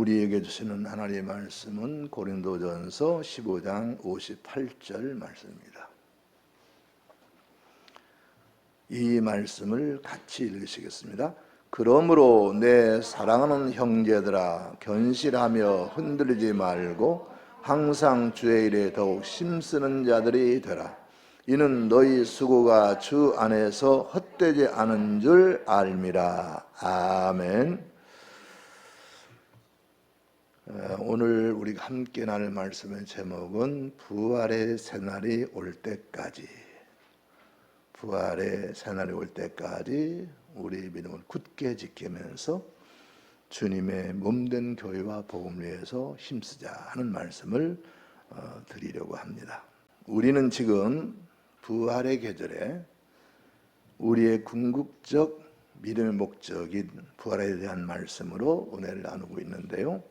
우리에게 주시는 하나님의 말씀은 고린도전서 15장 58절 말씀입니다. 이 말씀을 같이 읽으시겠습니다. 그러므로 내 사랑하는 형제들아, 견실하며 흔들리지 말고 항상 주의 일에 더욱 힘쓰는 자들이 되라. 이는 너희 수고가 주 안에서 헛되지 않은 줄 알미라. 아멘. 오늘 우리가 함께 나눌 말씀의 제목은 부활의 새날이 올 때까지, 부활의 새날이 올 때까지 우리 믿음을 굳게 지키면서 주님의 몸된 교회와 복음을 위해서 힘쓰자 하는 말씀을 드리려고 합니다. 우리는 지금 부활의 계절에 우리의 궁극적 믿음의 목적인 부활에 대한 말씀으로 은혜를 나누고 있는데요.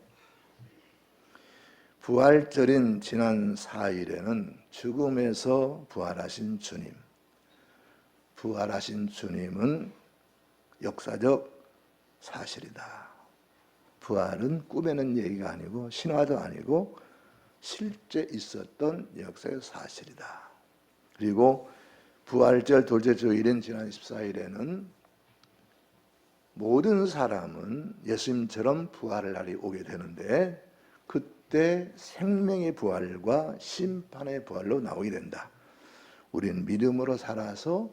부활절인 지난 4일에는 죽음에서 부활하신 주님, 부활하신 주님은 역사적 사실이다. 부활은 꿈에는 얘기가 아니고 신화도 아니고 실제 있었던 역사의 사실이다. 그리고 부활절 둘째 주일인 지난 14일에는 모든 사람은 예수님처럼 부활의 날이 오게 되는데 그때 생명의 부활과 심판의 부활로 나오게 된다. 우리는 믿음으로 살아서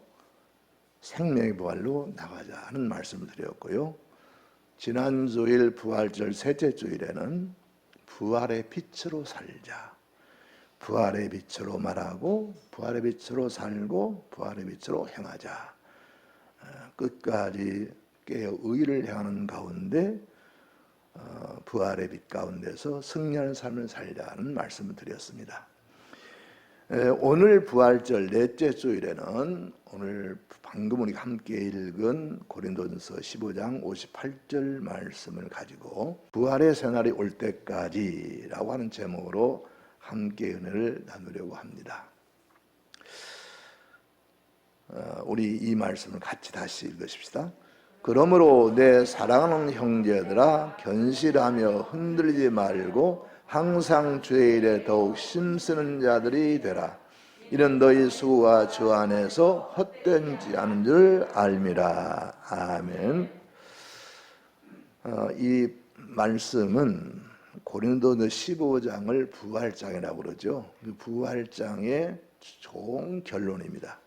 생명의 부활로 나가자 하는 말씀을 드렸고요. 지난 주일 부활절 셋째 주일에는 부활의 빛으로 살자. 부활의 빛으로 말하고 부활의 빛으로 살고 부활의 빛으로 행하자. 끝까지 깨어 의를 행하는 가운데 부활의 빛 가운데서 승리하는 삶을 살자는 말씀을 드렸습니다. 오늘 부활절 넷째 주일에는 오늘 방금 우리가 함께 읽은 고린도전서 15장 58절 말씀을 가지고 부활의 새날이 올 때까지라고 하는 제목으로 함께 은혜를 나누려고 합니다. 우리 이 말씀을 같이 다시 읽으십시다. 그러므로 내 사랑하는 형제들아, 견실하며 흔들리지 말고 항상 주의 일에 더욱 힘쓰는 자들이 되라. 이는 너희 수고가 주 안에서 헛되지 않은 줄 알미라. 아멘. 이 말씀은 고린도서 15장을 부활장이라고 그러죠. 부활장의 좋은 결론입니다.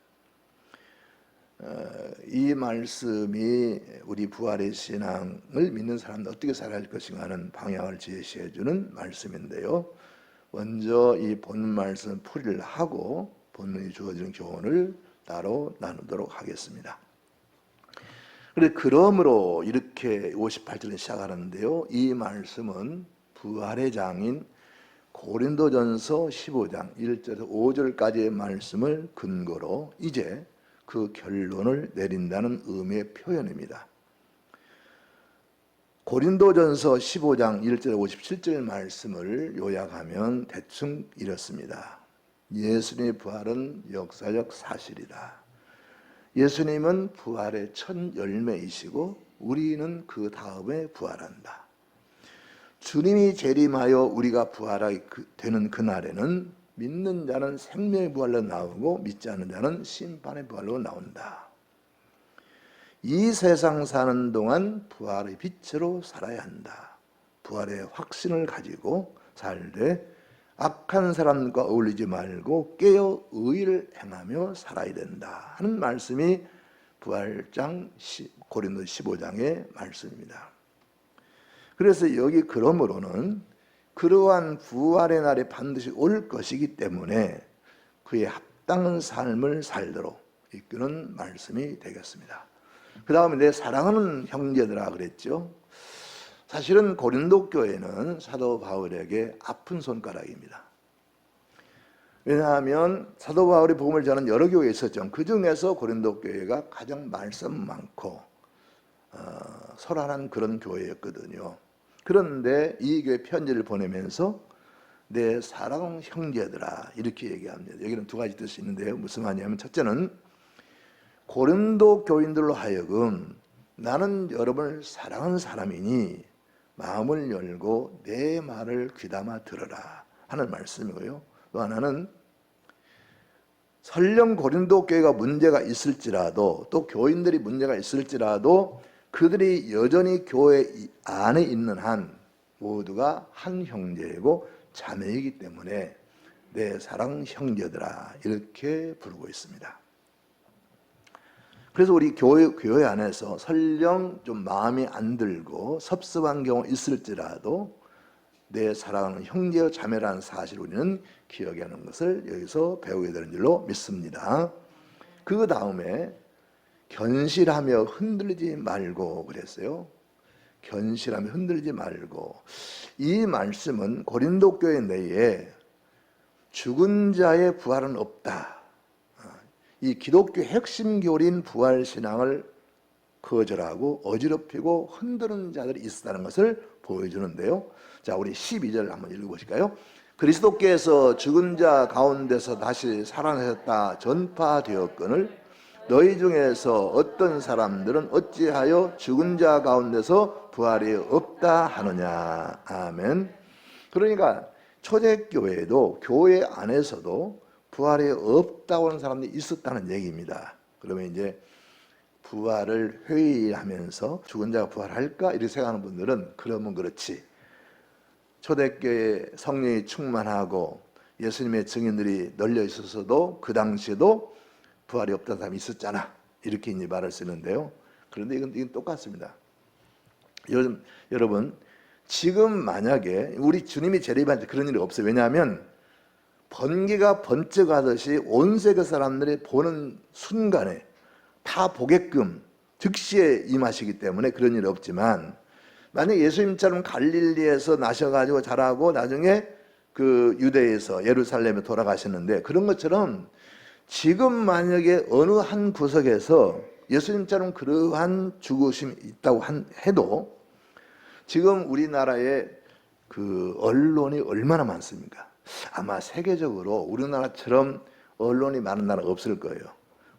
이 말씀이 우리 부활의 신앙을 믿는 사람들 어떻게 살아야 할 것인가 하는 방향을 제시해 주는 말씀인데요. 먼저 이 본 말씀 풀이를 하고 본문이 주어지는 교훈을 따로 나누도록 하겠습니다. 그러므로 이렇게 58절에 시작하는데요. 이 말씀은 부활의 장인 고린도전서 15장 1절에서 5절까지의 말씀을 근거로 이제 그 결론을 내린다는 의미의 표현입니다. 고린도전서 15장 1절 57절 말씀을 요약하면 대충 이렇습니다. 예수님의 부활은 역사적 사실이다. 예수님은 부활의 첫 열매이시고 우리는 그 다음에 부활한다. 주님이 재림하여 우리가 부활하게 되는 그날에는 믿는 자는 생명의 부활로 나오고 믿지 않는 자는 심판의 부활로 나온다. 이 세상 사는 동안 부활의 빛으로 살아야 한다. 부활의 확신을 가지고 살되 악한 사람과 어울리지 말고 깨어 의를 행하며 살아야 된다 하는 말씀이 부활장 고린도 15장의 말씀입니다. 그래서 여기 그러므로는 그러한 부활의 날이 반드시 올 것이기 때문에 그에 합당한 삶을 살도록 이끄는 말씀이 되겠습니다. 그 다음에 내 사랑하는 형제들아 그랬죠. 사실은 고린도 교회는 사도 바울에게 아픈 손가락입니다. 왜냐하면 사도 바울이 복음을 전하는 여러 교회에 있었죠. 그 중에서 고린도 교회가 가장 말씀 많고 설한한 그런 교회였거든요. 그런데 이 교회 편지를 보내면서 내 사랑하는 형제들아 이렇게 얘기합니다. 여기는 두 가지 뜻이 있는데요. 무슨 말이냐면 첫째는 고린도 교인들로 하여금 나는 여러분을 사랑하는 사람이니 마음을 열고 내 말을 귀담아 들으라 하는 말씀이고요. 또 하나는 설령 고린도 교회가 문제가 있을지라도 또 교인들이 문제가 있을지라도 그들이 여전히 교회 안에 있는 한 모두가 한 형제이고 자매이기 때문에 내 사랑 형제들아 이렇게 부르고 있습니다. 그래서 우리 교회 안에서 설령 좀 마음이 안 들고 섭섭한 경우 있을지라도 내 사랑하는 형제와 자매라는 사실을 우리는 기억해야 하는 것을 여기서 배우게 되는 줄로 믿습니다. 그 다음에 견실하며 흔들리지 말고 그랬어요. 견실하며 흔들리지 말고. 이 말씀은 고린도 교회 내에 죽은 자의 부활은 없다. 이 기독교 핵심 교리인 부활신앙을 거절하고 어지럽히고 흔드는 자들이 있었다는 것을 보여주는데요. 자, 우리 12절 한번 읽어보실까요? 그리스도께서 죽은 자 가운데서 다시 살아나셨다 전파되었거늘 너희 중에서 어떤 사람들은 어찌하여 죽은 자 가운데서 부활이 없다 하느냐. 아멘. 그러니까 초대교회도 교회 안에서도 부활이 없다고 하는 사람들이 있었다는 얘기입니다. 그러면 이제 부활을 회의하면서 죽은 자가 부활할까 이렇게 생각하는 분들은 그러면 그렇지, 초대교회 성령이 충만하고 예수님의 증인들이 널려 있어서도 그 당시에도 부활이 없다는 사람이 있었잖아 이렇게 이제 말을 쓰는데요. 그런데 이건 똑같습니다. 여러분 지금 만약에 우리 주님이 재림할 때 그런 일이 없어요. 왜냐하면 번개가 번쩍하듯이 온 세계 사람들이 보는 순간에 다 보게끔 즉시에 임하시기 때문에 그런 일이 없지만, 만약 예수님처럼 갈릴리에서 나셔가지고 자라고 나중에 그 유대에서 예루살렘에 돌아가시는데, 그런 것처럼 지금 만약에 어느 한 구석에서 예수님처럼 그러한 죽으심이 있다고 해도 지금 우리나라에 그 언론이 얼마나 많습니까? 아마 세계적으로 우리나라처럼 언론이 많은 나라가 없을 거예요.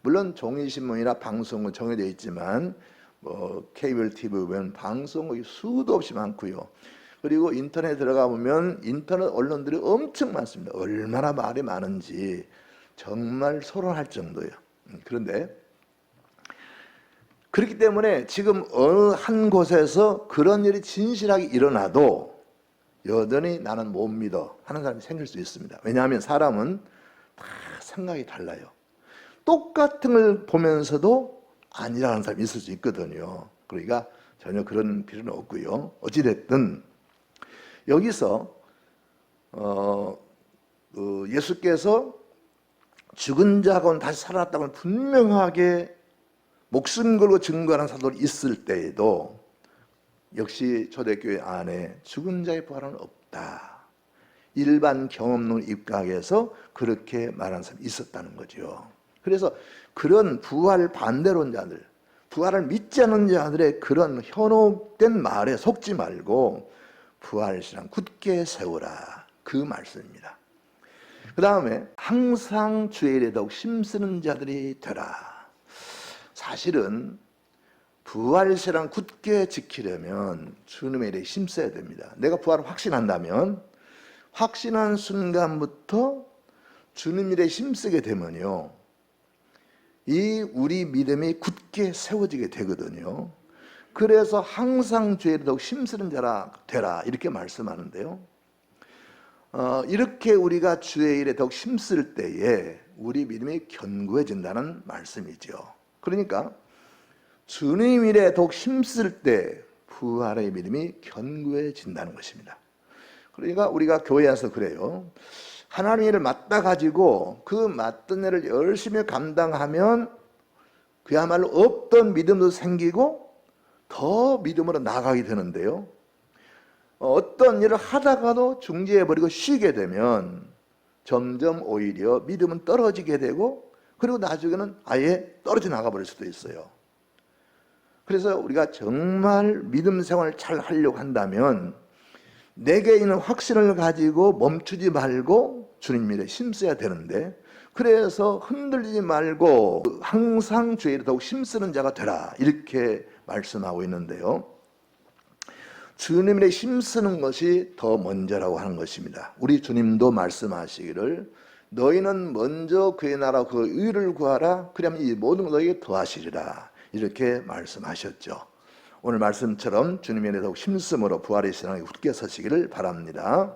물론 종이신문이나 방송은 정해져 있지만 뭐 케이블 TV 보면 방송국이 수도 없이 많고요. 그리고 인터넷에 들어가 보면 인터넷 언론들이 엄청 많습니다. 얼마나 말이 많은지 정말 소론할 정도예요. 그런데 그렇기 때문에 지금 어느 한 곳에서 그런 일이 진실하게 일어나도 여전히 나는 못 믿어 하는 사람이 생길 수 있습니다. 왜냐하면 사람은 다 생각이 달라요. 똑같은 걸 보면서도 아니라는 사람이 있을 수 있거든요. 그러니까 전혀 그런 필요는 없고요. 어찌됐든 여기서 예수께서 죽은 자 가운데 다시 살아났다고 분명하게 목숨 걸고 증거하는 사도들이 있을 때에도 역시 초대교회 안에 죽은 자의 부활은 없다. 일반 경험론 입각해서 그렇게 말하는 사람이 있었다는 거죠. 그래서 그런 부활 반대론자들, 부활을 믿지 않는 자들의 그런 현혹된 말에 속지 말고 부활신앙 굳게 세우라, 그 말씀입니다. 그 다음에 항상 주의 일에 더욱 힘쓰는 자들이 되라. 사실은 부활신앙 굳게 지키려면 주님의 일에 힘써야 됩니다. 내가 부활을 확신한다면 확신한 순간부터 주님 일에 힘쓰게 되면요, 이 우리 믿음이 굳게 세워지게 되거든요. 그래서 항상 주의 일에 더욱 힘쓰는 자라 되라 이렇게 말씀하는데요. 이렇게 우리가 주의 일에 더욱 힘쓸 때에 우리 믿음이 견고해진다는 말씀이죠. 그러니까 주님 일에 더욱 힘쓸 때 부활의 믿음이 견고해진다는 것입니다. 그러니까 우리가 교회에서 그래요. 하나님 일을 맡아 가지고 그 맡은 일을 열심히 감당하면 그야말로 없던 믿음도 생기고 더 믿음으로 나아가게 되는데요. 어떤 일을 하다가도 중지해버리고 쉬게 되면 점점 오히려 믿음은 떨어지게 되고, 그리고 나중에는 아예 떨어져 나가버릴 수도 있어요. 그래서 우리가 정말 믿음 생활을 잘 하려고 한다면 내게 있는 확신을 가지고 멈추지 말고 주님 일에 힘써야 되는데, 그래서 흔들리지 말고 항상 주의 일에 더욱 힘쓰는 자가 되라 이렇게 말씀하고 있는데요. 주님의 힘쓰는 것이 더 먼저라고 하는 것입니다. 우리 주님도 말씀하시기를 너희는 먼저 그의 나라 그 의를 구하라. 그러면 이 모든 것 너희에게 더하시리라. 이렇게 말씀하셨죠. 오늘 말씀처럼 주님의 더욱 힘쓰므로 부활의 신앙에 굳게 서시기를 바랍니다.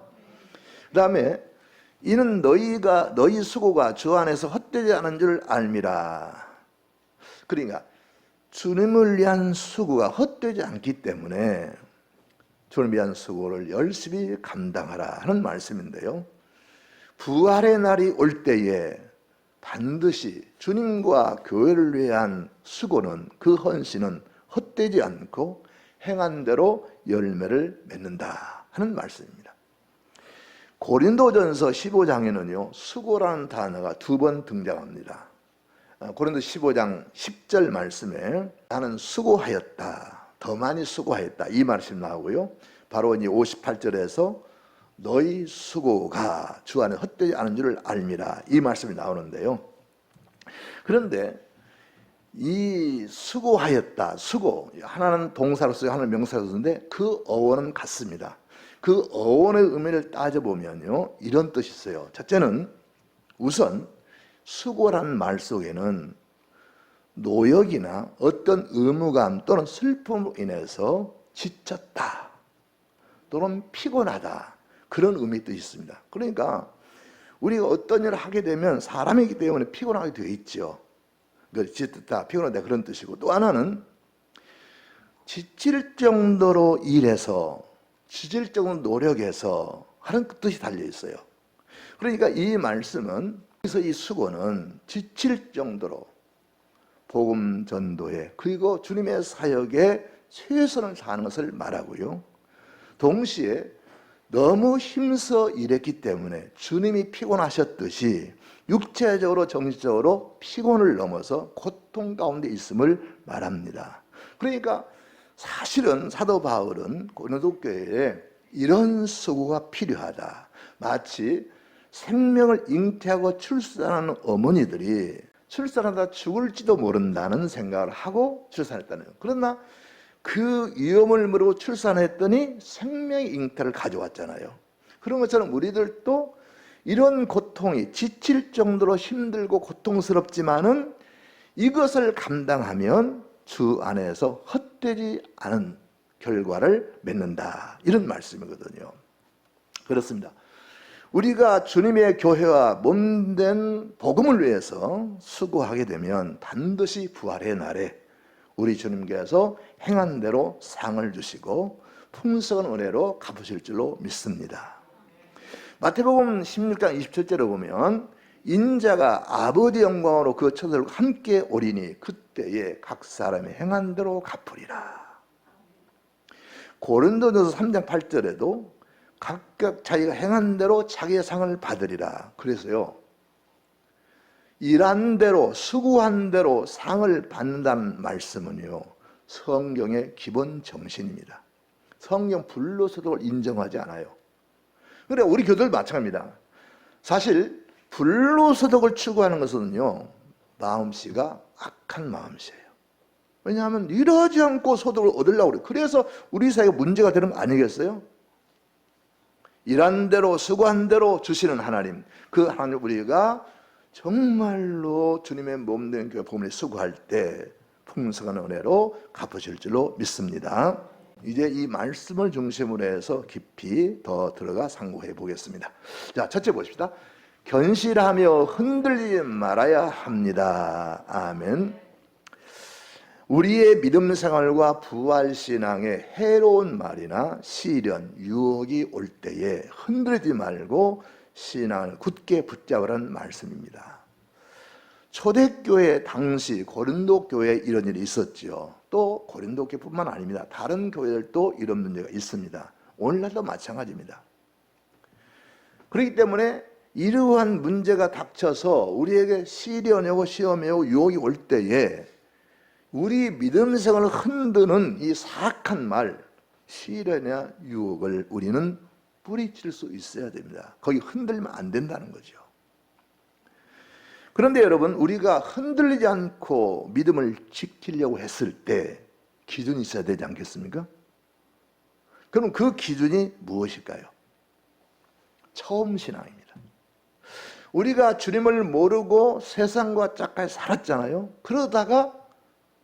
그 다음에 이는 너희 수고가 주 안에서 헛되지 않은 줄 알미라. 그러니까 주님을 위한 수고가 헛되지 않기 때문에 주님을 위한 수고를 열심히 감당하라 하는 말씀인데요. 부활의 날이 올 때에 반드시 주님과 교회를 위한 수고는, 그 헌신은 헛되지 않고 행한 대로 열매를 맺는다 하는 말씀입니다. 고린도전서 15장에는요 수고라는 단어가 2번 등장합니다. 고린도 15장 10절 말씀에 나는 수고하였다, 더 많이 수고하였다, 이 말씀이 나오고요. 바로 이 58절에서 너희 수고가 주 안에 헛되지 않은 줄을 알미라, 이 말씀이 나오는데요. 그런데 이 수고하였다, 수고, 하나는 동사로 쓰고 하나는 명사로 쓰는데 그 어원은 같습니다. 그 어원의 의미를 따져보면요 이런 뜻이 있어요. 첫째는 우선 수고라는 말 속에는 노역이나 어떤 의무감 또는 슬픔으로 인해서 지쳤다 또는 피곤하다, 그런 의미 뜻이 있습니다. 그러니까 우리가 어떤 일을 하게 되면 사람이기 때문에 피곤하게 되어 있죠. 지쳤다, 피곤하다, 그런 뜻이고, 또 하나는 지칠 정도로 일해서, 지칠 정도로 노력해서 하는 뜻이 달려 있어요. 그러니까 이 말씀은, 그래서 이 수고는 지칠 정도로 복음 전도에, 그리고 주님의 사역에 최선을 다하는 것을 말하고요. 동시에 너무 힘써 일했기 때문에 주님이 피곤하셨듯이 육체적으로 정신적으로 피곤을 넘어서 고통 가운데 있음을 말합니다. 그러니까 사실은 사도 바울은 고린도 교회에 이런 수고가 필요하다, 마치 생명을 잉태하고 출산하는 어머니들이 출산하다 죽을지도 모른다는 생각을 하고 출산했다는 거예요. 그러나 그 위험을 모르고 출산했더니 생명의 잉태를 가져왔잖아요. 그런 것처럼 우리들도 이런 고통이 지칠 정도로 힘들고 고통스럽지만은 이것을 감당하면 주 안에서 헛되지 않은 결과를 맺는다, 이런 말씀이거든요. 그렇습니다. 우리가 주님의 교회와 몸된 복음을 위해서 수고하게 되면 반드시 부활의 날에 우리 주님께서 행한 대로 상을 주시고 풍성한 은혜로 갚으실 줄로 믿습니다. 마태복음 16장 27절에 보면 인자가 아버지 영광으로 그 처들과 함께 오리니 그때에 각 사람이 행한 대로 갚으리라. 고린도전서 3장 8절에도 각각 자기가 행한 대로 자기의 상을 받으리라. 그래서요, 일한 대로, 수고한 대로 상을 받는다는 말씀은요 성경의 기본 정신입니다. 성경 불로소득을 인정하지 않아요. 그래, 우리 교도들 마찬가지입니다. 사실 불로소득을 추구하는 것은요 마음씨가 악한 마음씨예요. 왜냐하면 이러지 않고 소득을 얻으려고 그래요. 그래서 우리 사회가 문제가 되는 거 아니겠어요? 일한 대로 수고한 대로 주시는 하나님, 그 하나님 우리가 정말로 주님의 몸된 교회 복음을 수고할 때 풍성한 은혜로 갚으실 줄로 믿습니다. 이제 이 말씀을 중심으로 해서 깊이 더 들어가 상고해 보겠습니다. 자, 첫째 보십시다. 견실하며 흔들리지 말아야 합니다. 아멘. 우리의 믿음 생활과 부활 신앙에 해로운 말이나 시련, 유혹이 올 때에 흔들리지 말고 신앙을 굳게 붙잡으라는 말씀입니다. 초대교회 당시 고린도 교회에 이런 일이 있었죠. 또 고린도 교회뿐만 아닙니다. 다른 교회들도 이런 문제가 있습니다. 오늘날도 마찬가지입니다. 그렇기 때문에 이러한 문제가 닥쳐서 우리에게 시련이 오고 시험이 오고 유혹이 올 때에 우리 믿음 생활을 흔드는 이 사악한 말, 시련이나 유혹을 우리는 뿌리칠 수 있어야 됩니다. 거기 흔들면 안 된다는 거죠. 그런데 여러분, 우리가 흔들리지 않고 믿음을 지키려고 했을 때 기준이 있어야 되지 않겠습니까? 그럼 그 기준이 무엇일까요? 처음 신앙입니다. 우리가 주님을 모르고 세상과 짝까지 살았잖아요. 그러다가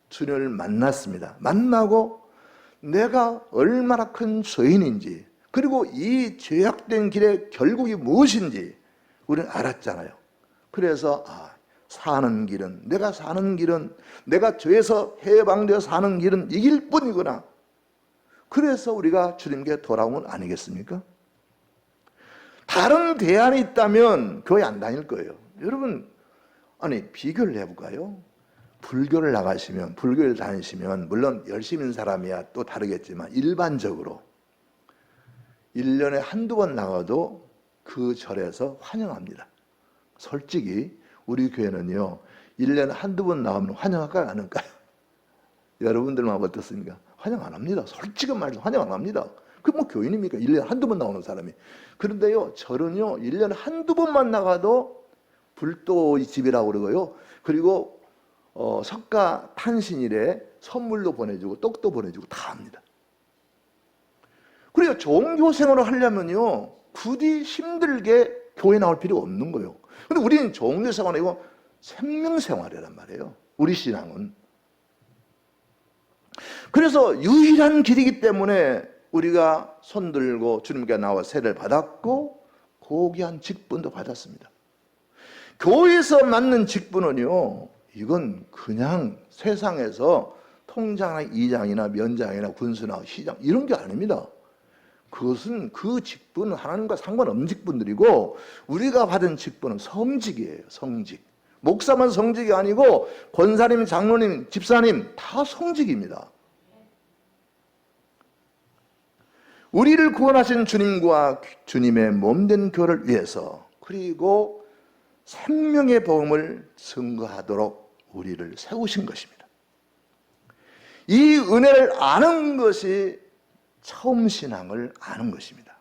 주님을 만났습니다. 만나고 내가 얼마나 큰 죄인인지, 그리고 이 죄악된 길의 결국이 무엇인지 우리는 알았잖아요. 그래서 사는 길은, 내가 사는 길은, 내가 죄에서 해방되어 사는 길은 이 길뿐이구나. 그래서 우리가 주님께 돌아오면 아니겠습니까? 다른 대안이 있다면 교회 안 다닐 거예요. 여러분, 아니 비교를 해볼까요? 불교를 나가시면, 불교를 다니시면, 물론 열심히 있는 사람이야 또 다르겠지만 일반적으로 1년에 한두 번 나가도 그 절에서 환영합니다. 솔직히 우리 교회는요, 1년에 한두 번 나가면 환영할까요, 안 할까요? 여러분들만 어떻습니까? 환영 안 합니다. 솔직히 말해서 환영 안 합니다. 그 뭐 교인입니까? 1년에 한두 번 나오는 사람이. 그런데요, 절은요, 1년에 한두 번만 나가도 불도 집이라고 그러고요. 그리고 석가 탄신일에 선물도 보내주고 떡도 보내주고 다 합니다. 그래요. 종교 생활을 하려면요, 부디 힘들게 교회 나올 필요가 없는 거예요. 근데 우리는 종교 생활이 아니고 생명생활이란 말이에요. 우리 신앙은. 그래서 유일한 길이기 때문에 우리가 손들고 주님께 나와 세례를 받았고 고귀한 직분도 받았습니다. 교회에서 맡는 직분은요, 이건 그냥 세상에서 통장이나 이장이나 면장이나 군수나 시장 이런 게 아닙니다. 그것은 그 직분은 하나님과 상관없는 직분들이고, 우리가 받은 직분은 성직이에요. 성직. 목사만 성직이 아니고 권사님, 장로님, 집사님 다 성직입니다. 우리를 구원하신 주님과 주님의 몸된 교회를 위해서, 그리고 생명의 복음을 증거하도록 우리를 세우신 것입니다. 이 은혜를 아는 것이 처음 신앙을 아는 것입니다.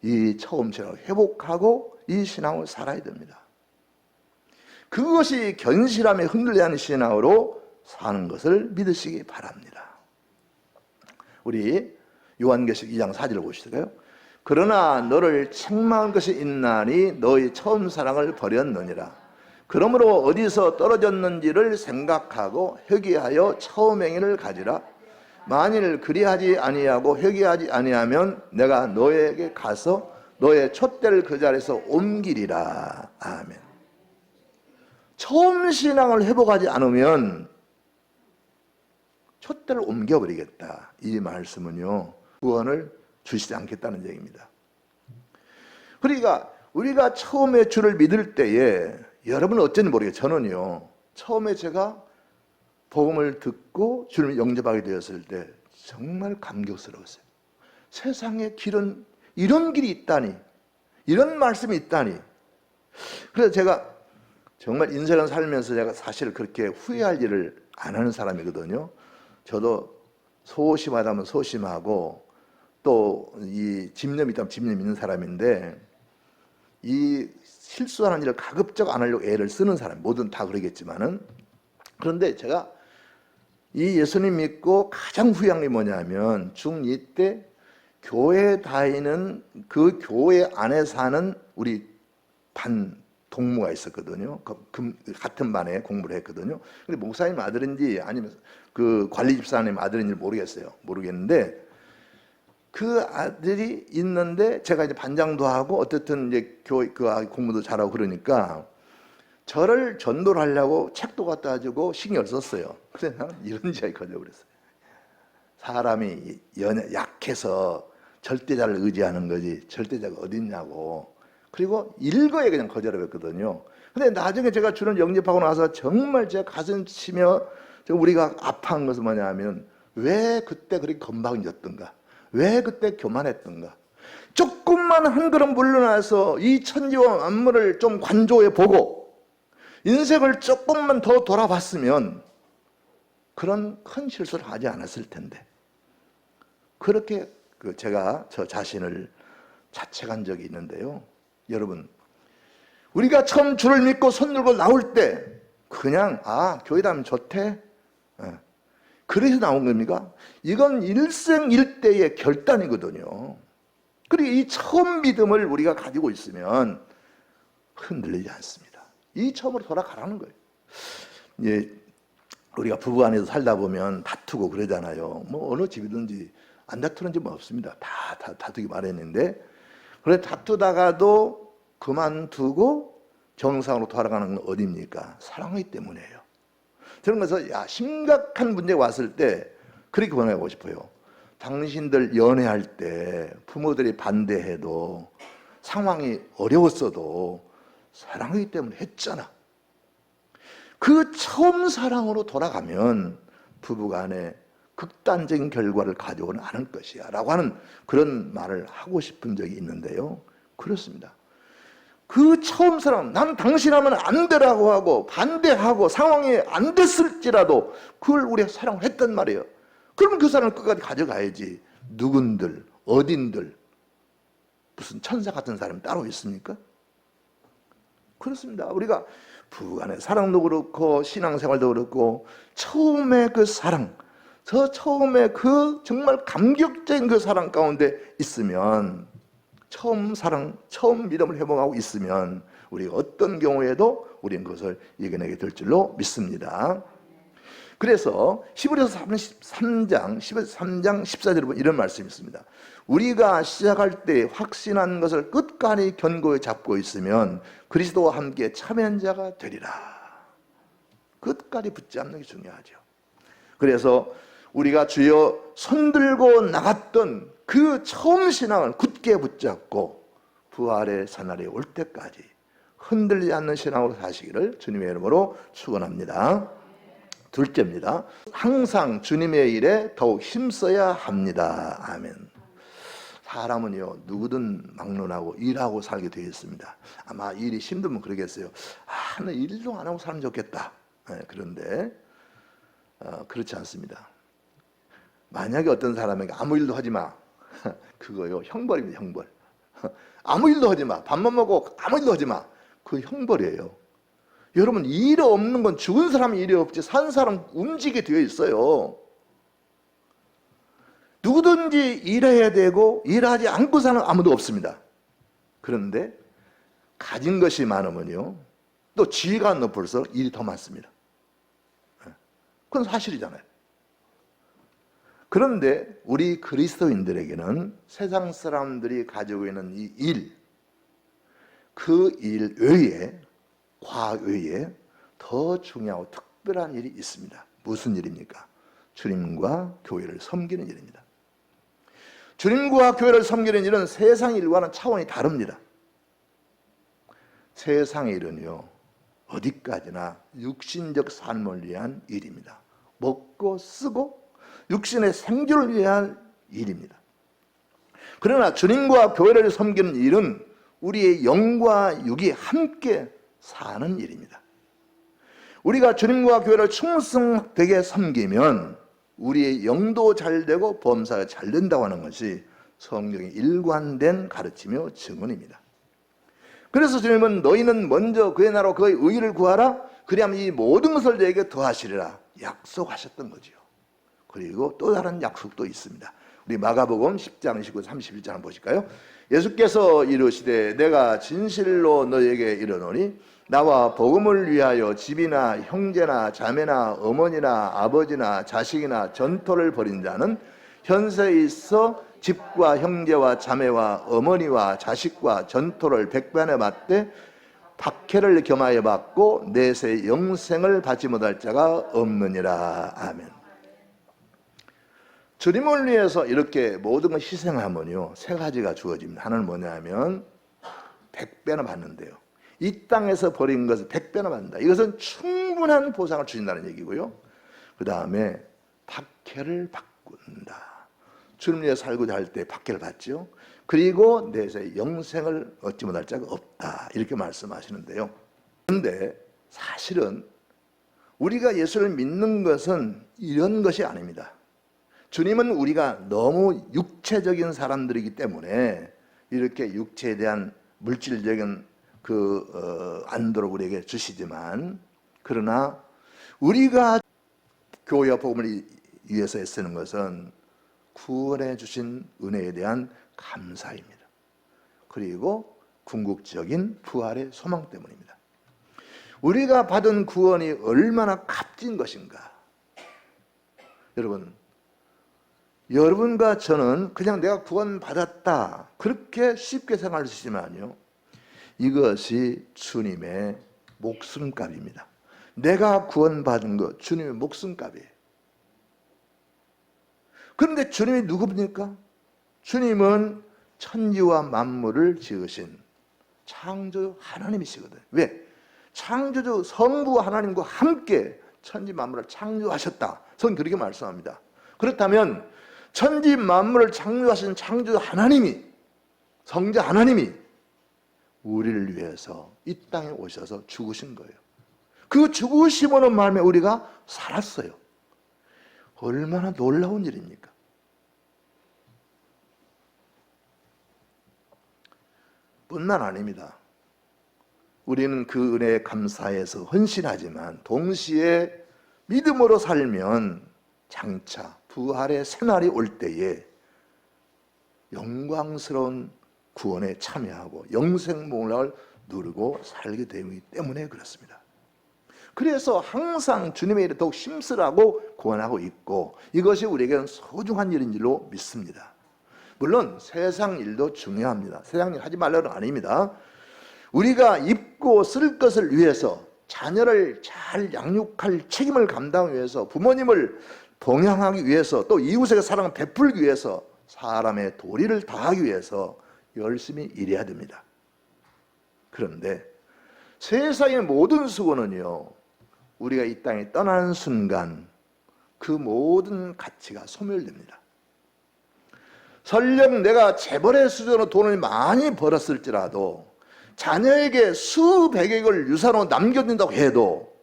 이 처음 신앙을 회복하고 이 신앙을 살아야 됩니다. 그것이 견실함에 흔들려 하는 신앙으로 사는 것을 믿으시기 바랍니다. 우리 요한계시록 2장 4절을 보실까요? 그러나 너를 책망할 것이 있나니 너희 처음 사랑을 버렸느니라. 그러므로 어디서 떨어졌는지를 생각하고 회개하여 처음 행위를 가지라. 만일 그리하지 아니하고 회개하지 아니하면 내가 너에게 가서 너의 촛대를 그 자리에서 옮기리라. 아멘. 처음 신앙을 회복하지 않으면 촛대를 옮겨버리겠다. 이 말씀은요, 구원을 주시지 않겠다는 얘기입니다. 그러니까 우리가 처음에 주를 믿을 때에, 여러분은 어쩐지 모르겠어요. 저는요, 처음에 제가 복음을 듣고 주를 영접하게 되었을 때 정말 감격스러웠어요. 세상에 길은 이런 길이 있다니, 이런 말씀이 있다니. 그래서 제가 정말 인생을 살면서 제가 사실 그렇게 후회할 일을 안 하는 사람이거든요. 저도 소심하다면 소심하고 또 이 집념이 있다면 집념이 있는 사람인데, 이 실수하는 일을 가급적 안 하려고 애를 쓰는 사람, 뭐든 다 그러겠지만은. 그런데 제가 이 예수님 믿고 가장 후회한 게 뭐냐면, 중2 때 교회 다니는 그 교회 안에 사는 우리 반 동무가 있었거든요. 같은 반에 공부를 했거든요. 근데 목사님 아들인지 아니면 그 관리 집사님 아들인지 모르겠는데, 그 아들이 있는데 제가 이제 반장도 하고 어쨌든 이제 교회 그 공부도 잘하고 그러니까 저를 전도를 하려고 책도 갖다 주고 신경을 썼어요. 그래서 나는 이런 지하에 거져버렸어요. 사람이 약해서 절대자를 의지하는 거지 절대자가 어딨냐고. 그리고 일거에 그냥 거절했거든요. 근데 나중에 제가 주를 영접하고 나서 정말 제가 가슴 치며 우리가 아파한 것은 뭐냐면, 왜 그때 그렇게 건방졌던가, 왜 그때 교만했던가. 조금만 한 걸음 물러나서 이 천지와 만물을 좀 관조해 보고 인생을 조금만 더 돌아봤으면 그런 큰 실수를 하지 않았을 텐데. 그렇게 제가 저 자신을 자책한 적이 있는데요. 여러분, 우리가 처음 주를 믿고 손 들고 나올 때 그냥 교회 다니면 좋대, 그래서 나온 겁니까? 이건 일생일대의 결단이거든요. 그리고 이 처음 믿음을 우리가 가지고 있으면 흔들리지 않습니다. 이 처음으로 돌아가라는 거예요. 예, 우리가 부부간에서 살다 보면 다투고 그러잖아요. 뭐 어느 집이든지 안 다투는 집은 없습니다. 다 다투기 마련인데, 그래 다투다가도 그만두고 정상으로 돌아가는 건 어디입니까? 사랑하기 때문이에요. 저는 그래서 심각한 문제가 왔을 때 그렇게 권하고 싶어요. 당신들 연애할 때 부모들이 반대해도 상황이 어려웠어도 사랑하기 때문에 했잖아. 그 처음 사랑으로 돌아가면 부부간에 극단적인 결과를 가져오는 않을 것이야 라고 하는 그런 말을 하고 싶은 적이 있는데요. 그렇습니다. 그 처음 사랑, 난 당신하면 안 되라고 하고 반대하고 상황이 안 됐을지라도 그걸 우리가 사랑을 했단 말이에요. 그러면 그 사람을 끝까지 가져가야지. 누군들, 어딘들, 무슨 천사 같은 사람이 따로 있습니까? 그렇습니다. 우리가 부부간의 사랑도 그렇고 신앙생활도 그렇고 처음에 그 사랑, 저 처음에 그 정말 감격적인 그 사랑 가운데 있으면, 처음 사랑, 처음 믿음을 회복하고 있으면 우리가 어떤 경우에도 우리는 그것을 이겨내게 될 줄로 믿습니다. 그래서 히브리서 3장 14절에 보면 이런 말씀이 있습니다. 우리가 시작할 때 확신한 것을 끝까지 견고히 잡고 있으면 그리스도와 함께 참여자가 되리라. 끝까지 붙잡는 게 중요하죠. 그래서 우리가 주여 손들고 나갔던 그 처음 신앙을 굳게 붙잡고 부활의 사날이 올 때까지 흔들리지 않는 신앙으로 사시기를 주님의 이름으로 축원합니다. 둘째입니다. 항상 주님의 일에 더욱 힘써야 합니다. 아멘. 사람은요, 누구든 막론하고 일하고 살게 되어 있습니다. 아마 일이 힘들면 그러겠어요. 나 일도 안 하고 살면 좋겠다. 그런데 그렇지 않습니다. 만약에 어떤 사람에게 아무 일도 하지 마, 그거요 형벌입니다. 형벌. 아무 일도 하지 마, 밥만 먹고 아무 일도 하지 마, 그 형벌이에요. 여러분, 일이 없는 건 죽은 사람이 일이 없지 산 사람 움직이게 되어 있어요. 누구든지 일해야 되고 일하지 않고 사는 아무도 없습니다. 그런데 가진 것이 많으면요, 또 지위가 높을수록 일이 더 많습니다. 그건 사실이잖아요. 그런데 우리 그리스도인들에게는 세상 사람들이 가지고 있는 이 일, 그 일 외에, 과 외에 더 중요하고 특별한 일이 있습니다. 무슨 일입니까? 주님과 교회를 섬기는 일입니다. 주님과 교회를 섬기는 일은 세상 일과는 차원이 다릅니다. 세상의 일은요, 어디까지나 육신적 삶을 위한 일입니다. 먹고 쓰고 육신의 생존을 위한 일입니다. 그러나 주님과 교회를 섬기는 일은 우리의 영과 육이 함께 사는 일입니다. 우리가 주님과 교회를 충성되게 섬기면 우리의 영도 잘 되고 범사가 잘 된다고 하는 것이 성경의 일관된 가르치며 증언입니다. 그래서 주님은 너희는 먼저 그의 나라와 그의 의를 구하라, 그리하면 이 모든 것을 너에게 더하시리라 약속하셨던 거지요. 그리고 또 다른 약속도 있습니다. 우리 마가복음 10장 19, 31절 한번 보실까요? 예수께서 이르시되 내가 진실로 너에게 이르노니 나와 복음을 위하여 집이나 형제나 자매나 어머니나 아버지나 자식이나 전토를 벌인 자는 현세에 있어 집과 형제와 자매와 어머니와 자식과 전토를 백배나 받되 박해를 겸하여 받고 내세 영생을 받지 못할 자가 없느니라. 아멘. 주님을 위해서 이렇게 모든 걸 희생하면요, 세 가지가 주어집니다. 하나는 뭐냐면 100배나 받는데요. 이 땅에서 버린 것을 100배나 받는다. 이것은 충분한 보상을 주신다는 얘기고요. 그 다음에 박해를 바꾼다. 주님 위해서 살고자 할 때 박해를 받죠. 그리고 내세 영생을 얻지 못할 자가 없다. 이렇게 말씀하시는데요. 그런데 사실은 우리가 예수를 믿는 것은 이런 것이 아닙니다. 주님은 우리가 너무 육체적인 사람들이기 때문에 이렇게 육체에 대한 물질적인 안도를 우리에게 주시지만, 그러나 우리가 교회와 복음을 위해서 애쓰는 것은 구원해 주신 은혜에 대한 감사입니다. 그리고 궁극적인 부활의 소망 때문입니다. 우리가 받은 구원이 얼마나 값진 것인가. 여러분과 저는 그냥 내가 구원받았다 그렇게 쉽게 생각할 수 있지만요, 이것이 주님의 목숨값입니다. 내가 구원받은 것 주님의 목숨값이에요. 그런데 주님이 누굽니까? 주님은 천지와 만물을 지으신 창조 하나님이시거든요. 왜? 창조주 성부 하나님과 함께 천지 만물을 창조하셨다. 성경 그렇게 말씀합니다. 그렇다면 천지 만물을 창조하신 창조주 하나님이, 성자 하나님이 우리를 위해서 이 땅에 오셔서 죽으신 거예요. 그 죽으심으로 말미암아 우리가 살았어요. 얼마나 놀라운 일입니까? 뿐만 아닙니다. 우리는 그 은혜에 감사해서 헌신하지만 동시에 믿음으로 살면 장차 부활의 새날이 올 때에 영광스러운 구원에 참여하고 영생목락을 누리고 살게 되기 때문에 그렇습니다. 그래서 항상 주님의 일에 더욱 힘쓰라고 권하고 있고, 이것이 우리에게는 소중한 일인 줄로 믿습니다. 물론 세상 일도 중요합니다. 세상 일 하지 말라는 아닙니다. 우리가 입고 쓸 것을 위해서, 자녀를 잘 양육할 책임을 감당하기 위해서, 부모님을 동양하기 위해서, 또 이웃에게 사랑을 베풀기 위해서, 사람의 도리를 다하기 위해서 열심히 일해야 됩니다. 그런데 세상의 모든 수고는요, 우리가 이 땅에 떠나는 순간 그 모든 가치가 소멸됩니다. 설령 내가 재벌의 수준으로 돈을 많이 벌었을지라도 자녀에게 수백억을 유산으로 남겨둔다고 해도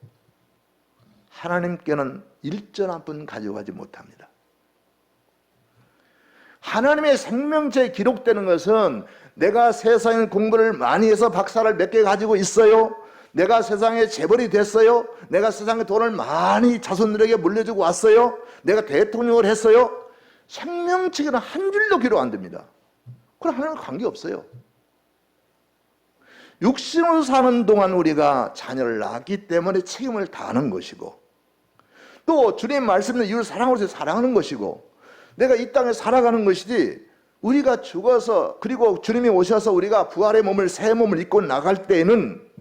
하나님께는 일전 한 푼 가져가지 못합니다. 하나님의 생명체에 기록되는 것은 내가 세상에 공부를 많이 해서 박사를 몇 개 가지고 있어요, 내가 세상에 재벌이 됐어요, 내가 세상에 돈을 많이 자손들에게 물려주고 왔어요, 내가 대통령을 했어요, 생명책에는 한 줄도 기록 안 됩니다. 그럼 하나님과 관계없어요. 육신으로 사는 동안 우리가 자녀를 낳았기 때문에 책임을 다하는 것이고, 또 주님 말씀은 이웃을 사랑으로서 사랑하는 것이고, 내가 이 땅에 살아가는 것이지, 우리가 죽어서 그리고 주님이 오셔서 우리가 부활의 몸을, 새 몸을 입고 나갈 때에는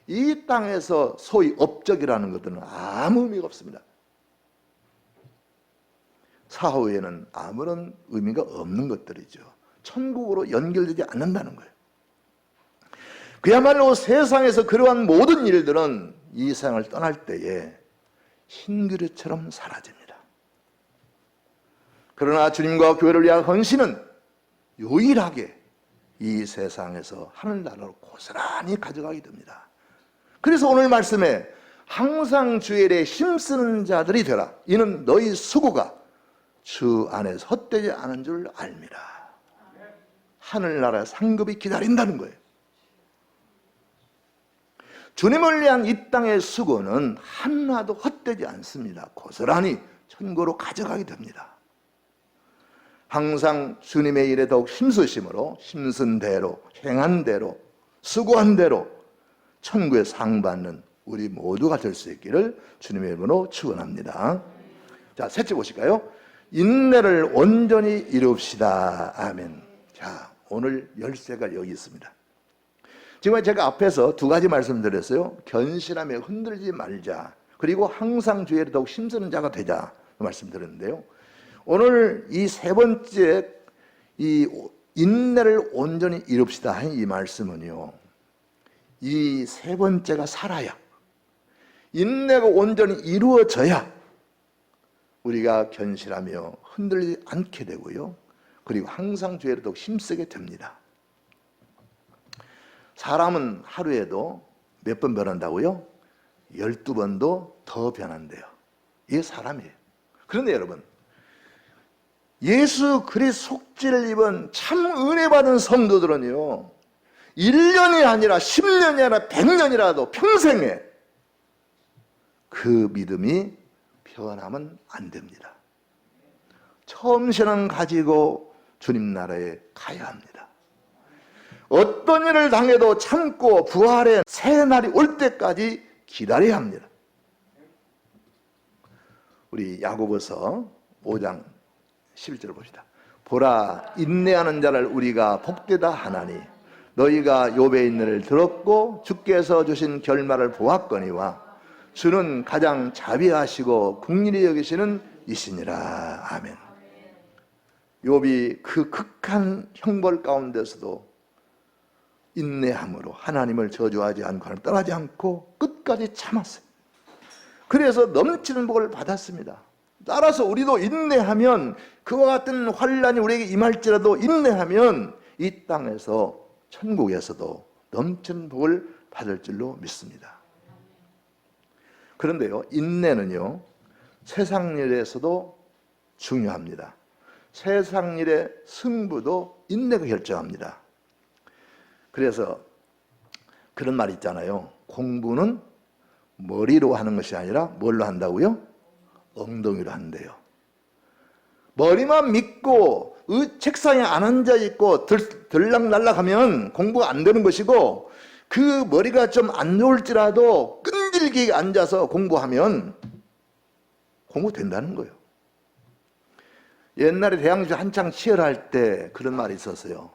이 땅에서 소위 업적이라는 것들은 아무 의미가 없습니다. 사후에는 아무런 의미가 없는 것들이죠. 천국으로 연결되지 않는다는 거예요. 그야말로 세상에서 그러한 모든 일들은 이 세상을 떠날 때에 흰그릇처럼 사라집니다. 그러나 주님과 교회를 위한 헌신은 유일하게 이 세상에서 하늘나라로 고스란히 가져가게 됩니다. 그래서 오늘 말씀에 항상 주의 일에 힘쓰는 자들이 되라. 이는 너희 수고가 주 안에서 헛되지 않은 줄 알미라. 하늘나라 상급이 기다린다는 거예요. 주님을 위한 이 땅의 수고는 하나도 헛되지 않습니다. 고스란히 천국으로 가져가게 됩니다. 항상 주님의 일에 더욱 힘쓰심으로, 힘쓴 대로, 행한 대로, 수고한 대로 천국의 상 받는 우리 모두가 될 수 있기를 주님의 이름으로 축원합니다. 자, 셋째 보실까요? 인내를 온전히 이룹시다. 아멘. 자, 오늘 열쇠가 여기 있습니다. 지금 제가 앞에서 두 가지 말씀드렸어요. 견실함에 흔들리지 말자, 그리고 항상 주의 일에 더욱 힘쓰는 자가 되자 말씀드렸는데요. 오늘 이 세 번째, 이 인내를 온전히 이룹시다 하는 이 말씀은요, 이 세 번째가 살아야, 인내가 온전히 이루어져야 우리가 견실하며 흔들리지 않게 되고요, 그리고 항상 주의 일에 더욱 힘쓰게 됩니다. 사람은 하루에도 몇 번 변한다고요? 12번도 더 변한대요. 이게 사람이에요. 그런데 여러분, 예수 그리스도 속죄를 입은 참 은혜 받은 성도들은요, 1년이 아니라 10년이 아니라 100년이라도 평생에 그 믿음이 변하면 안 됩니다. 섬신은 가지고 주님 나라에 가야 합니다. 어떤 일을 당해도 참고 부활의 새 날이 올 때까지 기다려야 합니다. 우리 야고보서 5장 11절을 봅시다. 보라, 인내하는 자를 우리가 복되다 하나니 너희가 욥의 인내를 들었고 주께서 주신 결말을 보았거니와 주는 가장 자비하시고 긍휼히 여기시는 이시니라. 아멘. 욥이 그 극한 형벌 가운데서도 인내함으로 하나님을 저주하지 않고 하나님을 떠나지 않고 끝까지 참았어요. 그래서 넘치는 복을 받았습니다. 따라서 우리도 인내하면, 그와 같은 환난이 우리에게 임할지라도 인내하면 이 땅에서 천국에서도 넘치는 복을 받을 줄로 믿습니다. 그런데요, 인내는요 세상 일에서도 중요합니다. 세상 일의 승부도 인내가 결정합니다. 그래서 그런 말 있잖아요. 공부는 머리로 하는 것이 아니라 뭘로 한다고요? 엉덩이로 한대요. 머리만 믿고 책상에 안 앉아있고 들락날락하면 공부가 안 되는 것이고, 그 머리가 좀 안 좋을지라도 끈질기게 앉아서 공부하면 공부된다는 거예요. 옛날에 대항주 한창 치열할 때 그런 말이 있었어요.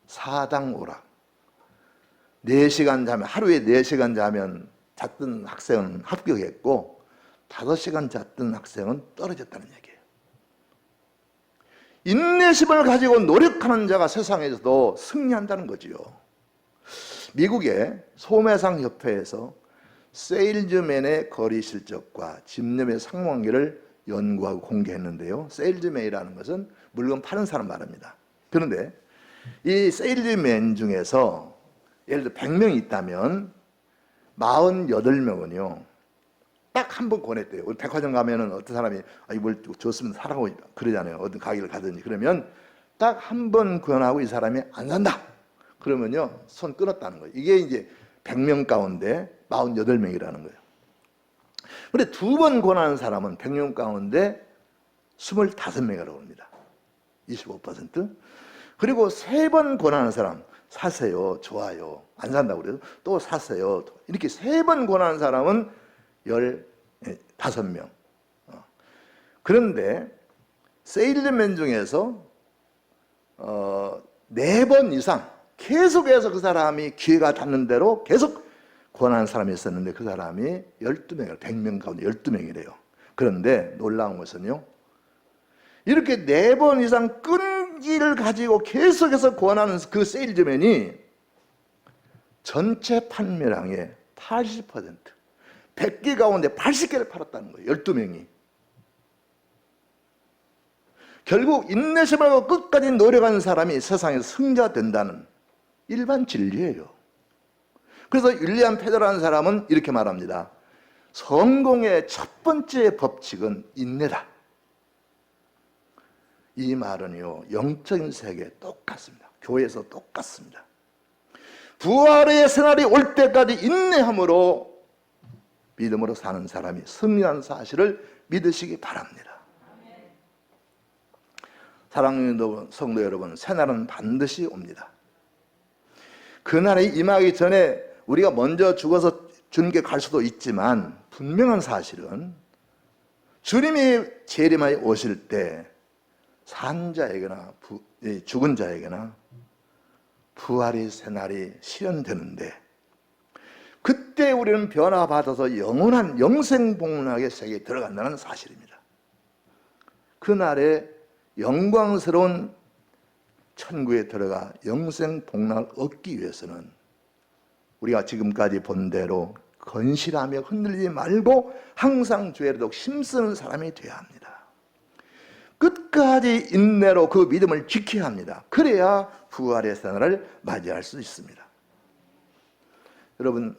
사당오락. 4시간 자면, 하루에 4시간 자면 잤던 학생은 합격했고 5시간 잤던 학생은 떨어졌다는 얘기예요. 인내심을 가지고 노력하는 자가 세상에서도 승리한다는 거지요. 미국의 소매상 협회에서 세일즈맨의 거리 실적과 집념의 상관관계를 연구하고 공개했는데요. 세일즈맨이라는 것은 물건 파는 사람 말입니다. 그런데 이 세일즈맨 중에서 예를 들어 100명이 있다면 48명은요 딱 한 번 권했대요. 우리 백화점 가면은 어떤 사람이 뭘 줬으면 사라고 그러잖아요. 어떤 가게를 가든지. 그러면 딱 한 번 권하고 이 사람이 안 산다 그러면요 손 끊었다는 거예요. 이게 이제 100명 가운데 48명이라는 거예요. 근데 2번 권하는 사람은 100명 가운데 25명이라고 합니다. 25%. 그리고 3번 권하는 사람, 사세요, 좋아요, 안 산다고 그래도 또 사세요, 이렇게 3번 권하는 사람은 15명. 그런데 세일즈맨 중에서 4번 이상 계속해서 그 사람이 기회가 닿는 대로 계속 권하는 사람이 있었는데 그 사람이 12명이에요. 100명 가운데 12명이래요. 그런데 놀라운 것은요, 이렇게 4번 이상 끈기를 가지고 계속해서 권하는 그 세일즈맨이 전체 판매량의 80%, 100개 가운데 80개를 팔았다는 거예요. 12명이. 결국 인내심을 하고 끝까지 노력하는 사람이 세상에서 승자가 된다는 일반 진리예요. 그래서 윌리엄 페더라는 사람은 이렇게 말합니다. 성공의 첫 번째 법칙은 인내다. 이 말은요 영적인 세계에 똑같습니다. 교회에서 똑같습니다. 부활의 새날이 올 때까지 인내함으로 믿음으로 사는 사람이 승리하는 사실을 믿으시기 바랍니다. 사랑하는 성도 여러분, 새날은 반드시 옵니다. 그날이 임하기 전에 우리가 먼저 죽어서 주님께 갈 수도 있지만 분명한 사실은 주님이 재림하여 오실 때 산 자에게나 죽은 자에게나 부활의 새날이 실현되는데, 그때 우리는 변화받아서 영원한 영생복락의 세계에 들어간다는 사실입니다. 그날에 영광스러운 천국에 들어가 영생복락을 얻기 위해서는 우리가 지금까지 본 대로 건실하며 흔들리지 말고 항상 주의 도록 힘쓰는 사람이 되어야 합니다. 끝까지 인내로 그 믿음을 지켜야 합니다. 그래야 부활의 새날을 맞이할 수 있습니다. 여러분,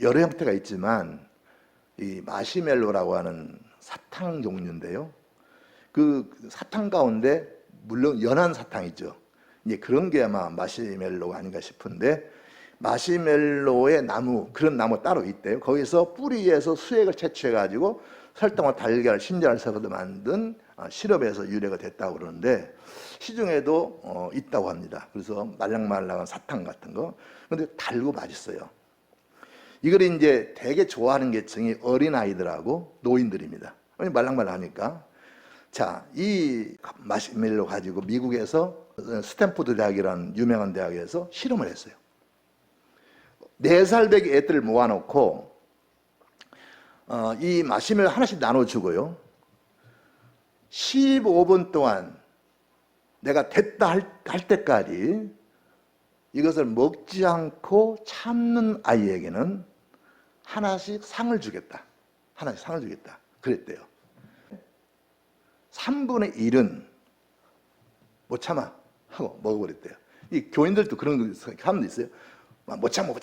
여러 형태가 있지만 이 마시멜로라고 하는 사탕 종류인데요. 그 사탕 가운데 물론 연한 사탕 있죠. 이제 그런 게 아마 마시멜로가 아닌가 싶은데, 마시멜로의 나무, 그런 나무 따로 있대요. 거기서 뿌리에서 수액을 채취해 가지고 설탕과 달걀, 신자를 섞어서 만든 시럽에서 유래가 됐다고 그러는데 시중에도 있다고 합니다. 그래서 말랑말랑한 사탕 같은 거. 근데 달고 맛있어요. 이걸 이제 되게 좋아하는 계층이 어린아이들하고 노인들입니다. 말랑말랑하니까. 자, 이 마시멜로 가지고 미국에서 스탠포드 대학이라는 유명한 대학에서 실험을 했어요. 4살 배기 애들을 모아놓고 이 마시멜로 하나씩 나눠주고요. 15분 동안 내가 됐다 할 때까지 이것을 먹지 않고 참는 아이에게는 하나씩 상을 주겠다. 하나씩 상을 주겠다. 그랬대요. 3분의 1은 못 참아 하고 먹어버렸대요. 이 교인들도 그런 사람도 있어요. 못 참아.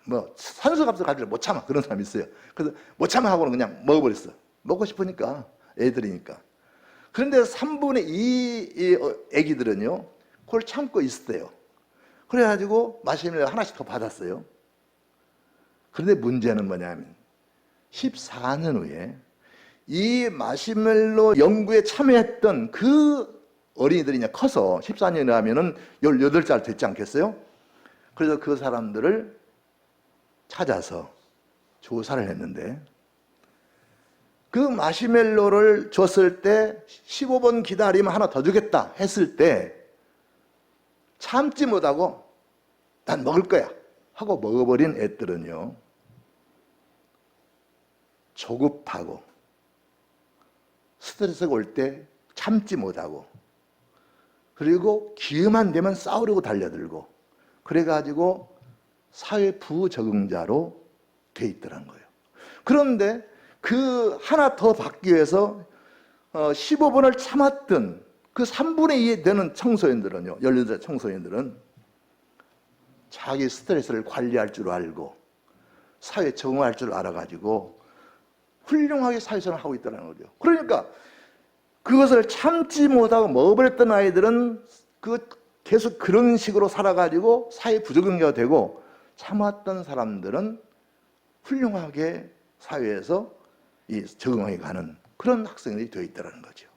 뭐 산소값을 가지고 못 참아 그런 사람이 있어요. 그래서 못 참아 하고는 그냥 먹어버렸어. 먹고 싶으니까 애들이니까. 그런데 3분의 2 애기들은요 그걸 참고 있었대요. 그래가지고 마시멜로 하나씩 더 받았어요. 그런데 문제는 뭐냐면 14년 후에 이 마시멜로 연구에 참여했던 그 어린이들이 이제 커서 14년이 하면은 18살 됐지 않겠어요? 그래서 그 사람들을 찾아서 조사를 했는데 그 마시멜로를 줬을 때 15분 기다리면 하나 더 주겠다 했을 때 참지 못하고 난 먹을 거야 하고 먹어버린 애들은요 조급하고 스트레스가 올 때 참지 못하고 그리고 기회만 되면 싸우려고 달려들고 그래가지고 사회 부적응자로 돼 있더란 거예요. 그런데 그 하나 더 받기 위해서 15분을 참았던 그 3분의 2 되는 청소년들은요, 18살 청소년들은 자기 스트레스를 관리할 줄 알고 사회에 적응할 줄 알아가지고 훌륭하게 사회생활을 하고 있다는 거죠. 그러니까 그것을 참지 못하고 먹어버렸던 아이들은 계속 그런 식으로 살아가지고 사회 부적응자가 되고 참았던 사람들은 훌륭하게 사회에서 적응해 가는 그런 학생들이 되어 있다는 거죠.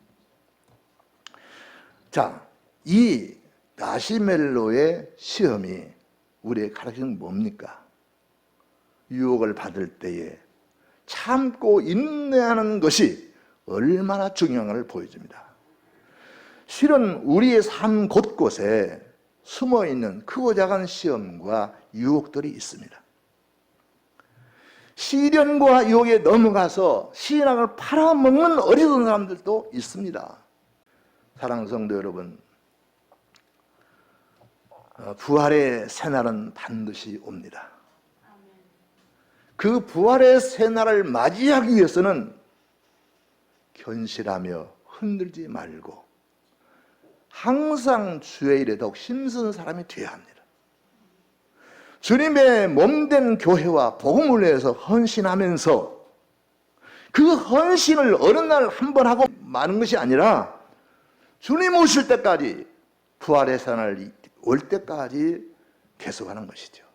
자, 이 마시멜로의 시험이 우리에게 가르치는 뭡니까? 유혹을 받을 때에 참고 인내하는 것이 얼마나 중요한가를 보여줍니다. 실은 우리의 삶 곳곳에 숨어있는 크고 작은 시험과 유혹들이 있습니다. 시련과 유혹에 넘어가서 신앙을 팔아먹는 어리석은 사람들도 있습니다. 사랑하는 성도 여러분, 부활의 새날은 반드시 옵니다. 그 부활의 새날을 맞이하기 위해서는 견실하며 흔들지 말고 항상 주의 일에 더욱 힘쓰는 사람이 되어야 합니다. 주님의 몸된 교회와 복음을 위해서 헌신하면서 그 헌신을 어느 날 한 번 하고 마는 것이 아니라 주님 오실 때까지 부활의 새날이 올 때까지 계속하는 것이죠.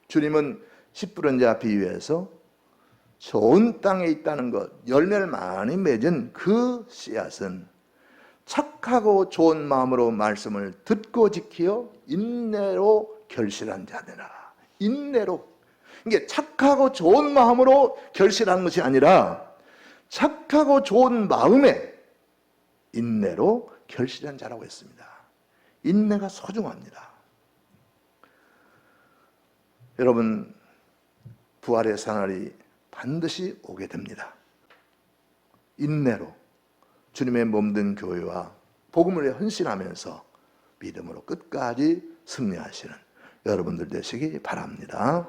주님은 씨뿌른 자 비유에서 좋은 땅에 있다는 것, 열매를 많이 맺은 그 씨앗은 착하고 좋은 마음으로 말씀을 듣고 지키어 인내로 결실한 자들아. 인내로. 이게 착하고 좋은 마음으로 결실하는 것이 아니라 착하고 좋은 마음에 인내로 결실한 자라고 했습니다. 인내가 소중합니다. 여러분, 부활의 새날이 반드시 오게 됩니다. 인내로 주님의 몸된 교회와 복음을 위해 헌신하면서 믿음으로 끝까지 승리하시는 여러분들 되시기 바랍니다.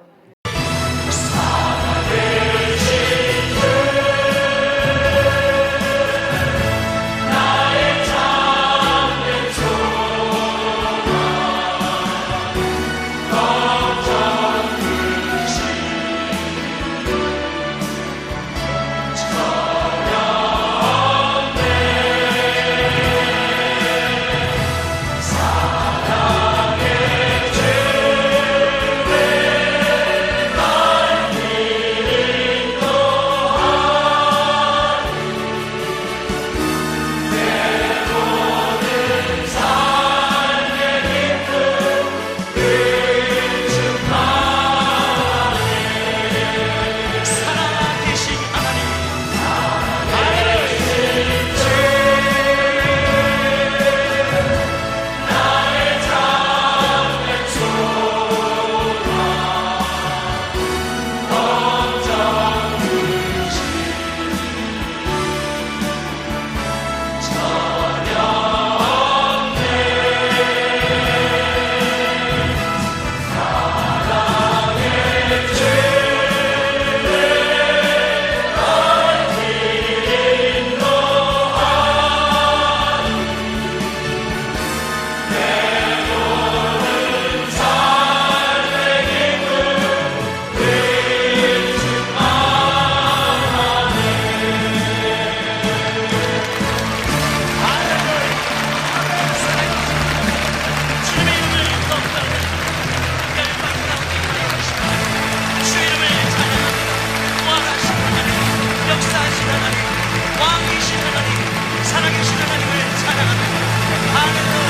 감사합니다.